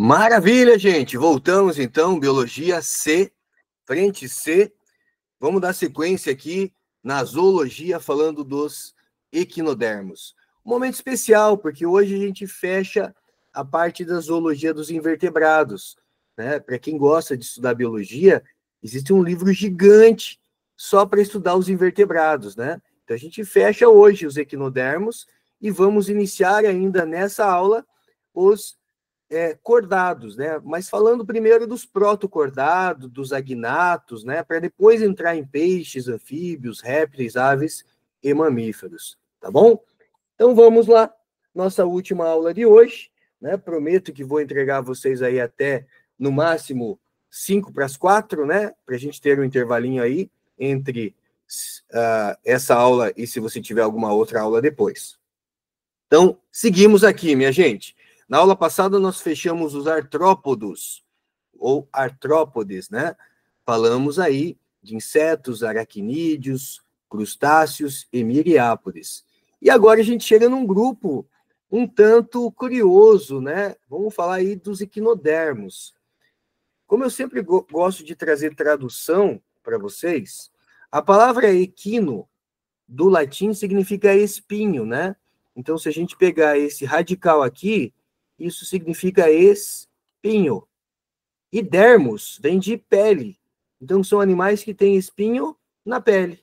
Maravilha, gente! Voltamos então, Biologia C, frente C. Vamos dar sequência aqui na zoologia, falando dos equinodermos. Um momento especial, porque hoje a gente fecha a parte da zoologia dos invertebrados, né? Para quem gosta de estudar biologia, existe um livro gigante só para estudar os invertebrados, né? Então a gente fecha hoje os equinodermos e vamos iniciar ainda nessa aula os cordados, né? Mas falando primeiro dos protocordados, dos agnatos, né? Para depois entrar em peixes, anfíbios, répteis, aves e mamíferos, tá bom? Então vamos lá, nossa última aula de hoje, né? Prometo que vou entregar vocês aí até, no máximo, 5 para as 4, né? Para a gente ter um intervalinho aí entre essa aula e se você tiver alguma outra aula depois. Então, seguimos aqui, minha gente. Na aula passada, nós fechamos os artrópodos, ou artrópodes, né? Falamos aí de insetos, aracnídeos, crustáceos e miriápodes. E agora a gente chega num grupo um tanto curioso, né? Vamos falar aí dos equinodermos. Como eu sempre gosto de trazer tradução para vocês, a palavra equino, do latim, significa espinho, né? Então, se a gente pegar esse radical aqui, isso significa espinho. E dermos vem de pele. Então, são animais que têm espinho na pele.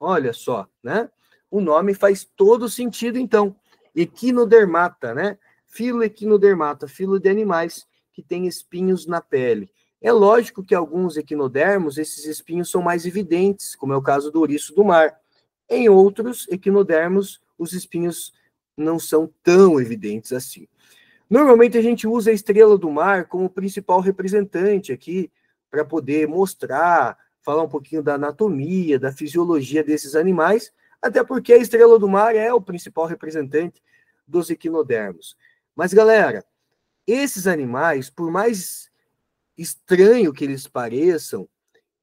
Olha só, né? O nome faz todo sentido, então. Equinodermata, né? Filoequinodermata, filo de animais que têm espinhos na pele. É lógico que alguns equinodermos, esses espinhos são mais evidentes, como é o caso do ouriço do mar. Em outros equinodermos, os espinhos não são tão evidentes assim. Normalmente a gente usa a estrela do mar como principal representante aqui para poder mostrar, falar um pouquinho da anatomia, da fisiologia desses animais, até porque a estrela do mar é o principal representante dos equinodermos. Mas, galera, esses animais, por mais estranho que eles pareçam,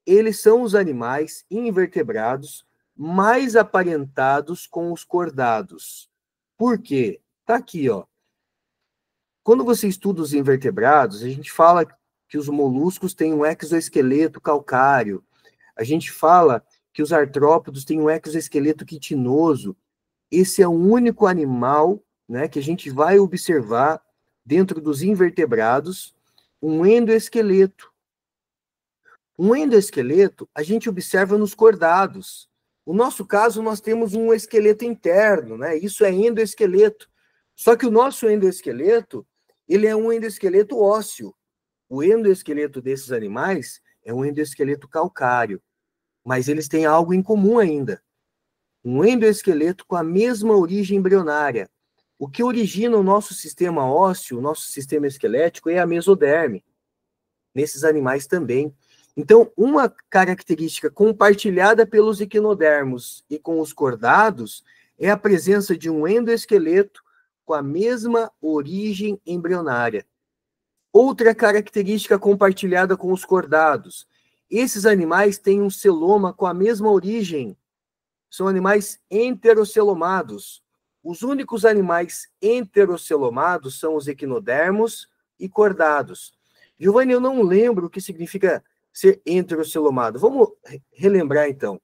eles são os animais invertebrados mais aparentados com os cordados. Por quê? Tá aqui, ó. Quando você estuda os invertebrados, a gente fala que os moluscos têm um exoesqueleto calcário. A gente fala que os artrópodos têm um exoesqueleto quitinoso. Esse é o único animal, né, que a gente vai observar dentro dos invertebrados um endoesqueleto. Um endoesqueleto a gente observa nos cordados. No nosso caso, nós temos um esqueleto interno, né? Isso é endoesqueleto. Só que o nosso endoesqueleto, ele é um endoesqueleto ósseo. O endoesqueleto desses animais é um endoesqueleto calcário. Mas eles têm algo em comum ainda. Um endoesqueleto com a mesma origem embrionária. O que origina o nosso sistema ósseo, o nosso sistema esquelético, é a mesoderme. Nesses animais também. Então, uma característica compartilhada pelos equinodermos e com os cordados é a presença de um endoesqueleto com a mesma origem embrionária. Outra característica compartilhada com os cordados: esses animais têm um celoma com a mesma origem. São animais enterocelomados. Os únicos animais enterocelomados são os equinodermos e cordados. Giovanni, eu não lembro o que significa ser enterocelomado. Vamos relembrar, então.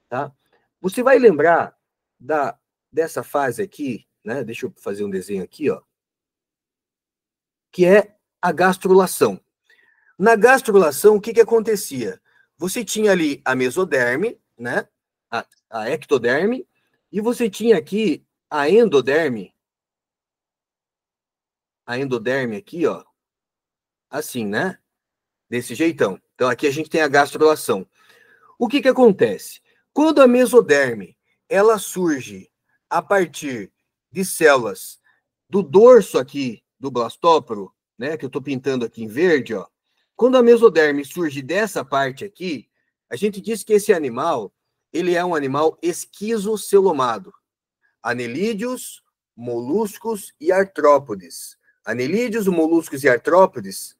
Tá? Você vai lembrar dessa fase aqui, né? Deixa eu fazer um desenho aqui, ó, que é a gastrulação. Na gastrulação, o que, que acontecia? Você tinha ali a mesoderme, né? A ectoderme, e você tinha aqui a endoderme. A endoderme aqui, ó. Assim, né? Desse jeitão. Então, aqui a gente tem a gastrulação. O que, que acontece? Quando a mesoderme, ela surge a partir de células do dorso aqui do blastóporo, né? Que eu estou pintando aqui em verde, ó. Quando a mesoderme surge dessa parte aqui, a gente diz que esse animal, ele é um animal esquizocelomado. Anelídeos, moluscos e artrópodes. Anelídeos, moluscos e artrópodes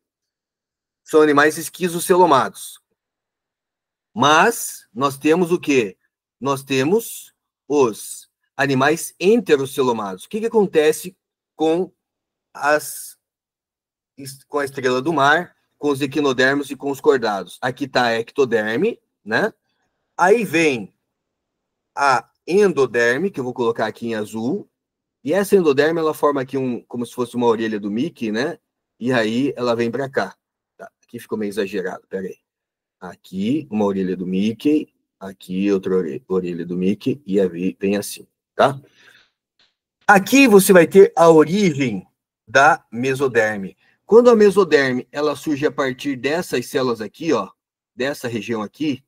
são animais esquizocelomados. Mas nós temos o quê? Nós temos os animais enterocelomados. O que, que acontece com as com a estrela do mar, com os equinodermos e com os cordados. Aqui está a ectoderme, né? Aí vem a endoderme, que eu vou colocar aqui em azul. E essa endoderme, ela forma aqui como se fosse uma orelha do Mickey, né? E aí ela vem para cá. Tá, aqui ficou meio exagerado, peraí. Aqui, uma orelha do Mickey. Aqui, outra orelha do Mickey. E aí vem assim, tá? Aqui você vai ter a origem da mesoderme. Quando a mesoderme, ela surge a partir dessas células aqui, ó, dessa região aqui,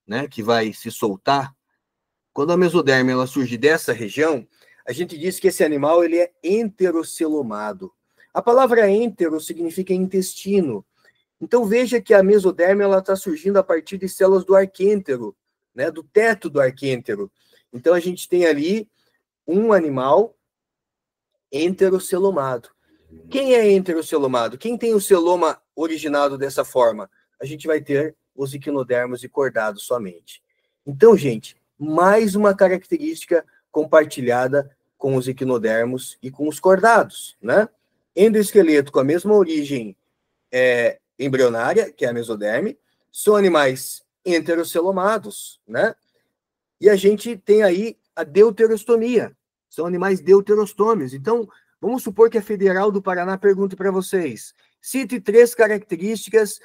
né, que vai se soltar. Quando a mesoderme, ela surge dessa região, a gente diz que esse animal, ele é enterocelomado. A palavra entero significa intestino. Então veja que a mesoderme, ela está surgindo a partir de células do arquêntero, né, do teto do arquêntero. Então a gente tem ali um animal enterocelomado. Quem é enterocelomado? Quem tem o celoma originado dessa forma? A gente vai ter os equinodermos e cordados somente. Então, gente, mais uma característica compartilhada com os equinodermos e com os cordados, né? Endoesqueleto com a mesma origem embrionária, que é a mesoderme, são animais enterocelomados, né? E a gente tem aí a deuterostomia, são animais deuterostômios. Então, vamos supor que a Federal do Paraná pergunte para vocês, cite 3 características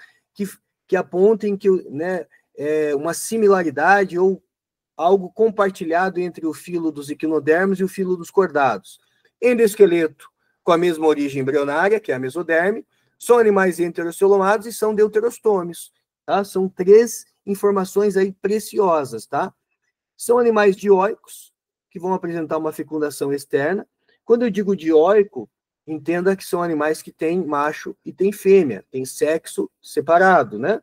que apontem que, né, uma similaridade ou algo compartilhado entre o filo dos equinodermos e o filo dos cordados. Endoesqueleto com a mesma origem embrionária, que é a mesoderme, são animais enterocelomados e são deuterostômios, tá? São 3 informações aí preciosas, tá? São animais dioicos, que vão apresentar uma fecundação externa. Quando eu digo dioico, entenda que são animais que têm macho e têm fêmea, têm sexo separado, né?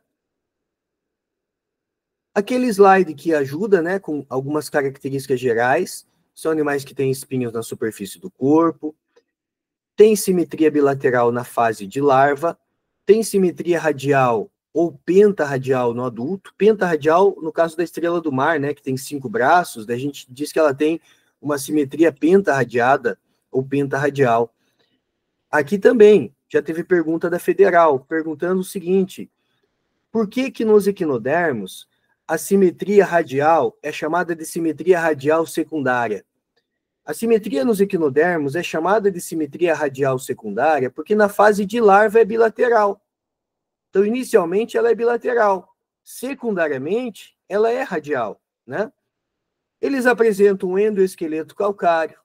Aquele slide que ajuda, né, com algumas características gerais, são animais que têm espinhos na superfície do corpo, tem simetria bilateral na fase de larva, tem simetria radial ou pentarradial no adulto. Pentarradial, no caso da estrela do mar, né, que tem 5 braços, a gente diz que ela tem uma simetria pentarradiada ou pentarradial. Aqui também, já teve pergunta da Federal, perguntando o seguinte, por que nos equinodermos a simetria radial é chamada de simetria radial secundária? A simetria nos equinodermos é chamada de simetria radial secundária porque na fase de larva é bilateral. Então, inicialmente, ela é bilateral. Secundariamente, ela é radial, né? Eles apresentam um endoesqueleto calcáreo,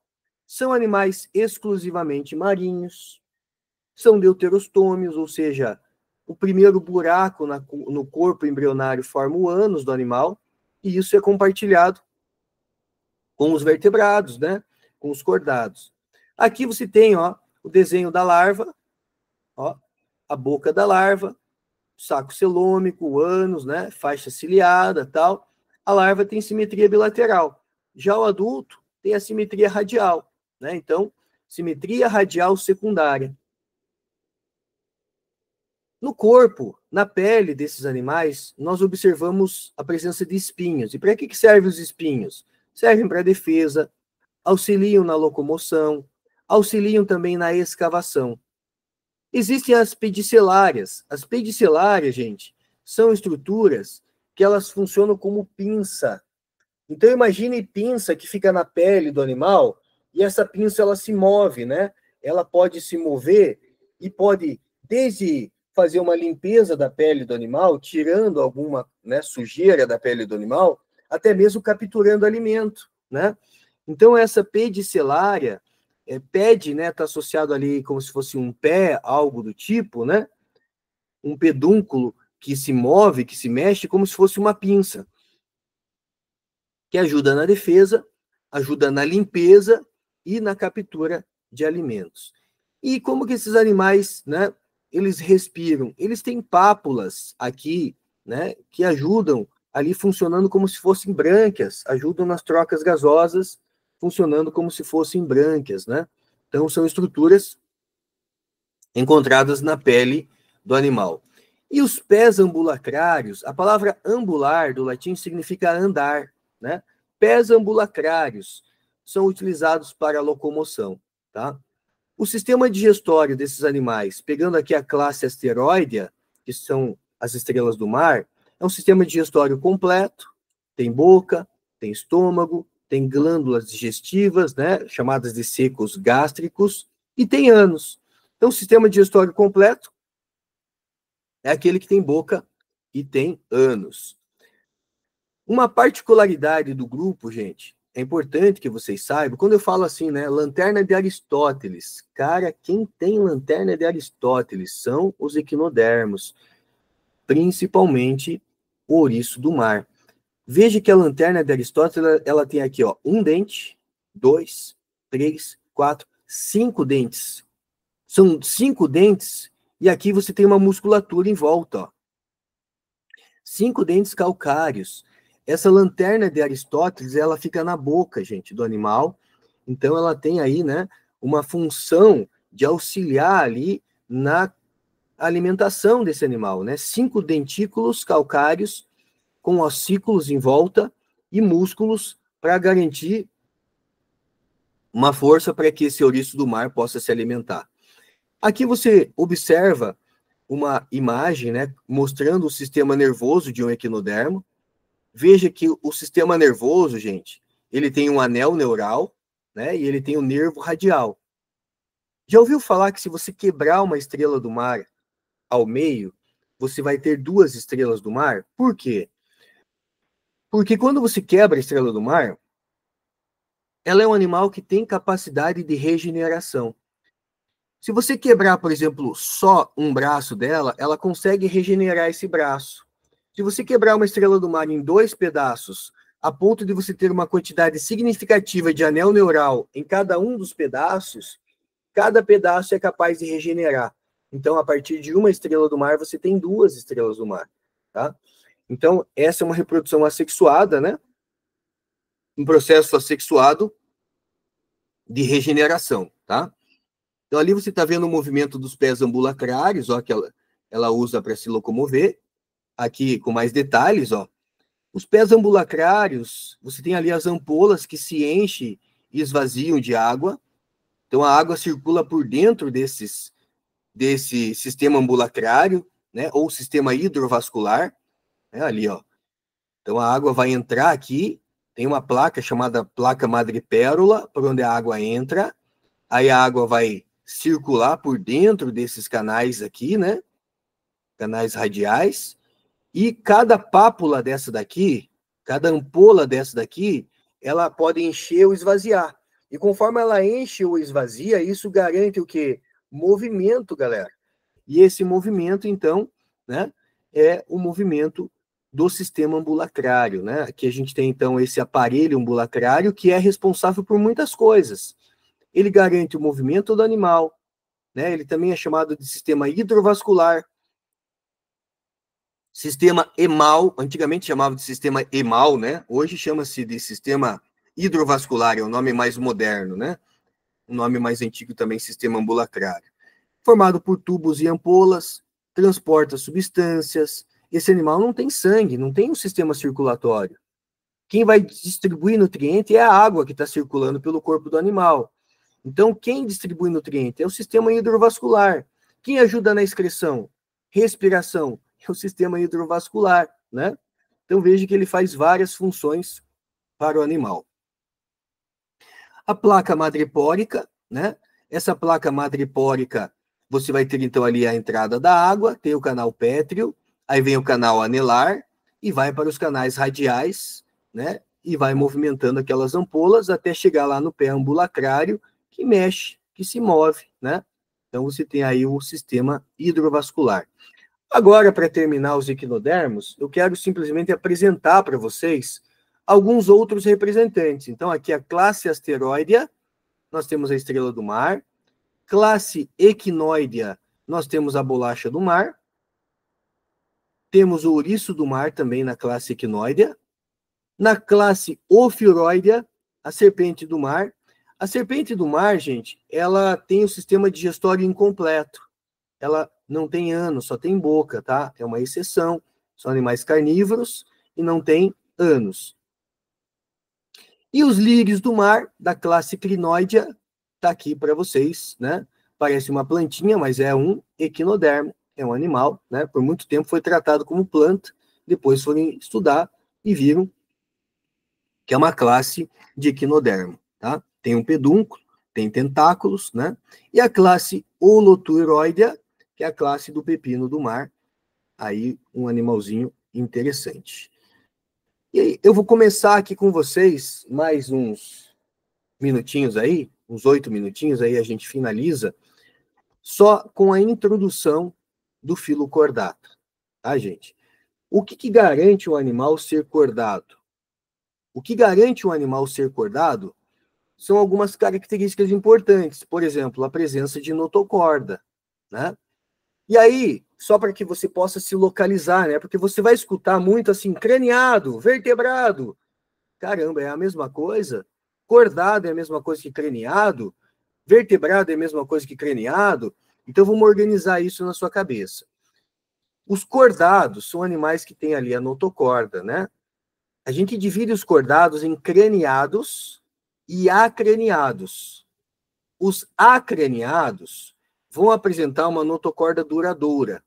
são animais exclusivamente marinhos, são deuterostômios, ou seja, o primeiro buraco no corpo embrionário forma o ânus do animal, e isso é compartilhado com os vertebrados, né? Com os cordados. Aqui você tem, ó, o desenho da larva, ó, a boca da larva, saco celômico, o ânus, né? Faixa ciliada, tal. A larva tem simetria bilateral. Já o adulto tem a simetria radial, né? Então, simetria radial secundária. No corpo, na pele desses animais, nós observamos a presença de espinhos. E para que servem os espinhos? Servem para defesa, auxiliam na locomoção, auxiliam também na escavação. Existem as pedicelárias. As pedicelárias, gente, são estruturas que elas funcionam como pinça. Então, imagine pinça que fica na pele do animal e essa pinça, ela se move, né? Ela pode se mover e pode, desde fazer uma limpeza da pele do animal, tirando alguma, né, sujeira da pele do animal, até mesmo capturando alimento, né? Então, essa pedicelária, ped, né, está associado ali como se fosse um pé, algo do tipo, né? Um pedúnculo que se move, que se mexe, como se fosse uma pinça, que ajuda na defesa, ajuda na limpeza e na captura de alimentos. E como que esses animais, né, eles respiram? Eles têm pápulas aqui, né, que ajudam ali funcionando como se fossem brânquias, ajudam nas trocas gasosas, funcionando como se fossem brânquias, né? Então, são estruturas encontradas na pele do animal. E os pés ambulacrários, a palavra ambular do latim significa andar, né? Pés ambulacrários são utilizados para a locomoção, tá? O sistema digestório desses animais, pegando aqui a classe asteroidea, que são as estrelas do mar, é um sistema digestório completo, tem boca, tem estômago, tem glândulas digestivas, né, chamadas de secos gástricos, e tem ânus. Então, o sistema digestório completo é aquele que tem boca e tem ânus. Uma particularidade do grupo, gente, é importante que vocês saibam, quando eu falo assim, né, lanterna de Aristóteles, cara, quem tem lanterna de Aristóteles são os equinodermos, principalmente o ouriço do mar. Veja que a lanterna de Aristóteles, ela tem aqui, ó, um dente, 2, 3, 4, 5 dentes. São 5 dentes, e aqui você tem uma musculatura em volta, ó. 5 dentes calcários. Essa lanterna de Aristóteles, ela fica na boca, gente, do animal. Então, ela tem aí, né, uma função de auxiliar ali na alimentação desse animal, né? 5 dentículos calcários com ossículos em volta e músculos para garantir uma força para que esse ouriço do mar possa se alimentar. Aqui você observa uma imagem, né, mostrando o sistema nervoso de um equinodermo. Veja que o sistema nervoso, gente, ele tem um anel neural, né, e ele tem o nervo radial. Já ouviu falar que se você quebrar uma estrela do mar ao meio, você vai ter 2 estrelas do mar? Por quê? Porque quando você quebra a estrela do mar, ela é um animal que tem capacidade de regeneração. Se você quebrar, por exemplo, só um braço dela, ela consegue regenerar esse braço. Se você quebrar uma estrela do mar em 2 pedaços, a ponto de você ter uma quantidade significativa de anel neural em cada um dos pedaços, cada pedaço é capaz de regenerar. Então, a partir de uma estrela do mar, você tem 2 estrelas do mar, tá? Então, essa é uma reprodução assexuada, né? Um processo assexuado de regeneração, tá? Então, ali você está vendo o movimento dos pés ambulacrários, ó, que ela usa para se locomover. Aqui, com mais detalhes, ó. Os pés ambulacrários, você tem ali as ampolas que se enchem e esvaziam de água. Então, a água circula por dentro desse sistema ambulacrário, né, ou sistema hidrovascular, né, ali, ó. Então, a água vai entrar aqui, tem uma placa chamada placa madrepérola, por onde a água entra, aí a água vai circular por dentro desses canais aqui, né, canais radiais, e cada pápula dessa daqui, cada ampola dessa daqui, ela pode encher ou esvaziar. E conforme ela enche ou esvazia, isso garante o quê? Movimento, galera. E esse movimento, então, né, é o movimento do sistema ambulacrário, né? Aqui a gente tem, então, esse aparelho ambulacrário que é responsável por muitas coisas. Ele garante o movimento do animal, né? Ele também é chamado de sistema hidrovascular, sistema EMAL, antigamente chamava de sistema EMAL, né? Hoje chama-se de sistema hidrovascular, é o nome mais moderno, né? O nome mais antigo também, sistema ambulacrário. Formado por tubos e ampolas, transporta substâncias. Esse animal não tem sangue, não tem um sistema circulatório. Quem vai distribuir nutriente é a água que está circulando pelo corpo do animal. Então, quem distribui nutriente é o sistema hidrovascular. Quem ajuda na excreção? Respiração. É o sistema hidrovascular, né? Então, veja que ele faz várias funções para o animal. A placa madrepórica, né? Essa placa madrepórica, você vai ter, então, ali a entrada da água, tem o canal pétreo, aí vem o canal anelar e vai para os canais radiais, né? E vai movimentando aquelas ampolas até chegar lá no pé ambulacrário, que mexe, que se move, né? Então, você tem aí o sistema hidrovascular. Agora, para terminar os equinodermos, eu quero simplesmente apresentar para vocês alguns outros representantes. Então, aqui a classe asteroidea, nós temos a estrela do mar. Classe equinoidea, nós temos a bolacha do mar. Temos o ouriço do mar também na classe equinoidea. Na classe ofiuroidea, a serpente do mar. A serpente do mar, gente, ela tem o sistema digestório incompleto. Ela não tem ânus, só tem boca, tá? É uma exceção. São animais carnívoros e não tem ânus. E os lírios do mar, da classe crinoidea, tá aqui para vocês, né? Parece uma plantinha, mas é um equinodermo, é um animal, né? Por muito tempo foi tratado como planta, depois foram estudar e viram que é uma classe de equinodermo, tá? Tem um pedúnculo, tem tentáculos, né? E a classe Holoturoidea, que é a classe do pepino do mar, aí um animalzinho interessante. E aí, eu vou começar aqui com vocês mais uns minutinhos aí, uns 8 minutinhos aí a gente finaliza, só com a introdução do filo cordata, tá, gente? O que garante um animal ser cordado? O que garante um animal ser cordado são algumas características importantes, por exemplo, a presença de notocorda, né? E aí, só para que você possa se localizar, né? Porque você vai escutar muito assim, craniado, vertebrado. Caramba, é a mesma coisa? Cordado é a mesma coisa que craniado? Vertebrado é a mesma coisa que craniado? Então vamos organizar isso na sua cabeça. Os cordados são animais que têm ali a notocorda, né? A gente divide os cordados em craniados e acraniados. Os acraniados vão apresentar uma notocorda duradoura.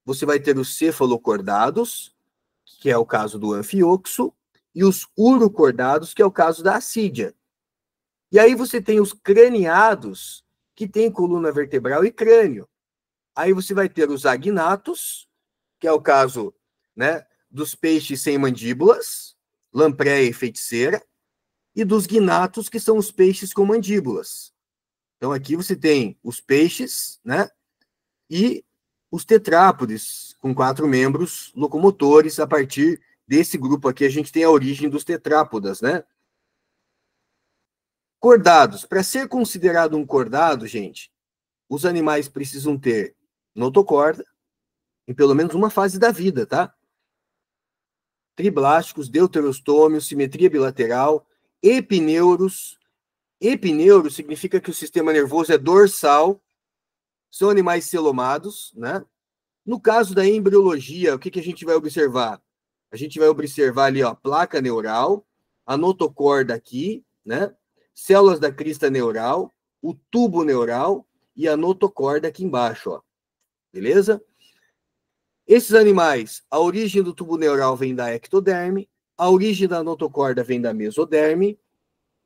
Você vai ter os cefalocordados, que é o caso do anfioxo, e os urocordados, que é o caso da assídia. E aí você tem os craniados, que tem coluna vertebral e crânio. Aí você vai ter os agnatos, que é o caso, né, dos peixes sem mandíbulas, lampreia e feiticeira, e dos gnatos, que são os peixes com mandíbulas. Então aqui você tem os peixes, né, e os tetrápodes, com 4 membros locomotores. A partir desse grupo aqui a gente tem a origem dos tetrápodas, né? Cordados. Para ser considerado um cordado, gente, os animais precisam ter notocorda em pelo menos uma fase da vida, tá? Triblásticos, deuterostômios, simetria bilateral, epineuros. Epineuro significa que o sistema nervoso é dorsal, são animais celomados, né? No caso da embriologia, o que a gente vai observar? A gente vai observar ali, ó, placa neural, a notocorda aqui, né? Células da crista neural, o tubo neural e a notocorda aqui embaixo, ó. Beleza? Esses animais, a origem do tubo neural vem da ectoderme, a origem da notocorda vem da mesoderme,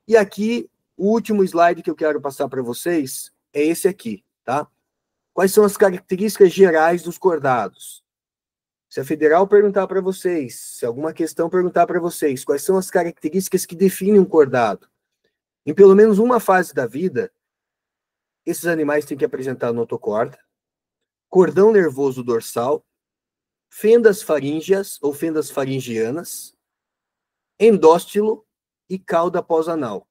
e aqui, o último slide que eu quero passar para vocês é esse aqui, tá? Quais são as características gerais dos cordados? Se a federal perguntar para vocês, se alguma questão perguntar para vocês, quais são as características que definem um cordado? Em pelo menos uma fase da vida, esses animais têm que apresentar notocorda, cordão nervoso dorsal, fendas faríngeas ou fendas faringianas, endóstilo e cauda pós-anal.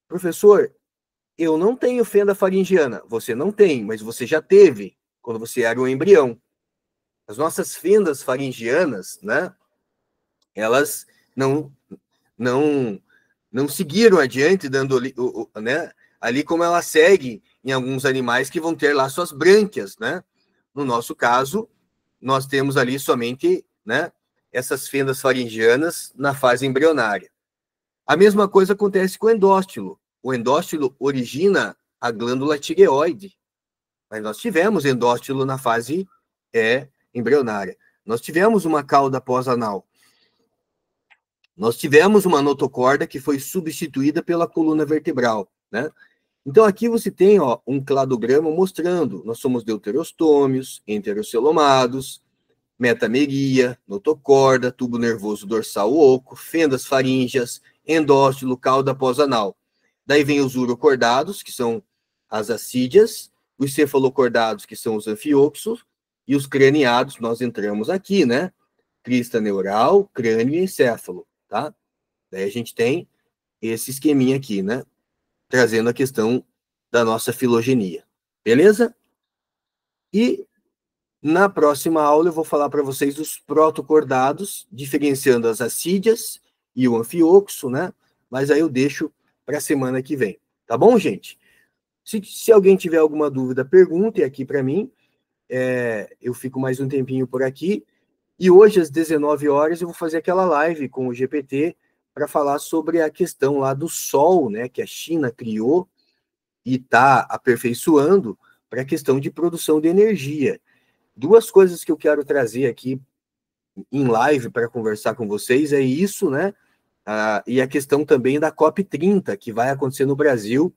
Professor, eu não tenho fenda faringiana. Você não tem, mas você já teve quando você era um embrião. As nossas fendas faringianas, né? Elas não seguiram adiante, dando né, ali como ela segue em alguns animais que vão ter lá suas brânquias, né? No nosso caso, nós temos ali somente, né, essas fendas faringianas na fase embrionária. A mesma coisa acontece com o endóstilo. O endóstilo origina a glândula tireoide, mas nós tivemos endóstilo na fase embrionária. Nós tivemos uma cauda pós-anal. Nós tivemos uma notocorda que foi substituída pela coluna vertebral, né? Então aqui você tem, ó, um cladograma mostrando, nós somos deuterostômios, enterocelomados, metameria, notocorda, tubo nervoso dorsal oco, fendas faríngeas, endóstilo, cauda pós-anal. Daí vem os urocordados, que são as assídias, os cefalocordados, que são os anfioxos, e os craniados, nós entramos aqui, né? Crista neural, crânio e encéfalo, tá? Daí a gente tem esse esqueminha aqui, né? Trazendo a questão da nossa filogenia. Beleza? E na próxima aula eu vou falar para vocês dos protocordados, diferenciando as assídias e o anfioxo, né? Mas aí eu deixo para a semana que vem. Tá bom, gente? Se alguém tiver alguma dúvida, pergunte aqui para mim. Eu fico mais um tempinho por aqui. E hoje, às 19 horas, eu vou fazer aquela live com o GPT para falar sobre a questão lá do sol, né, que a China criou e está aperfeiçoando para a questão de produção de energia. Duas coisas que eu quero trazer aqui em live para conversar com vocês é isso, né? E a questão também da COP30, que vai acontecer no Brasil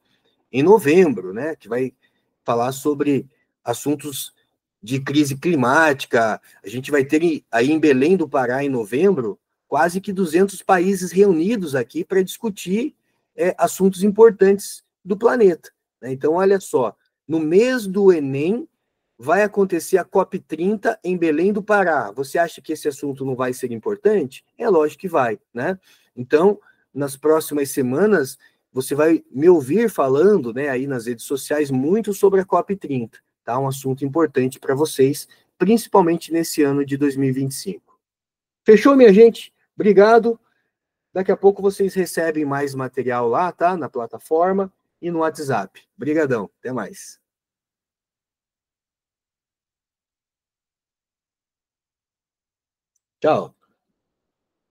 em novembro, né? Que vai falar sobre assuntos de crise climática. A gente vai ter aí em Belém do Pará, em novembro, quase que 200 países reunidos aqui para discutir assuntos importantes do planeta, né? Então, olha só, no mês do Enem, vai acontecer a COP30 em Belém do Pará. Você acha que esse assunto não vai ser importante? É lógico que vai, né? Então, nas próximas semanas, você vai me ouvir falando, né, aí nas redes sociais, muito sobre a COP30, tá? Um assunto importante para vocês, principalmente nesse ano de 2025. Fechou, minha gente? Obrigado. Daqui a pouco vocês recebem mais material lá, tá? Na plataforma e no WhatsApp. Obrigadão. Até mais. Tchau.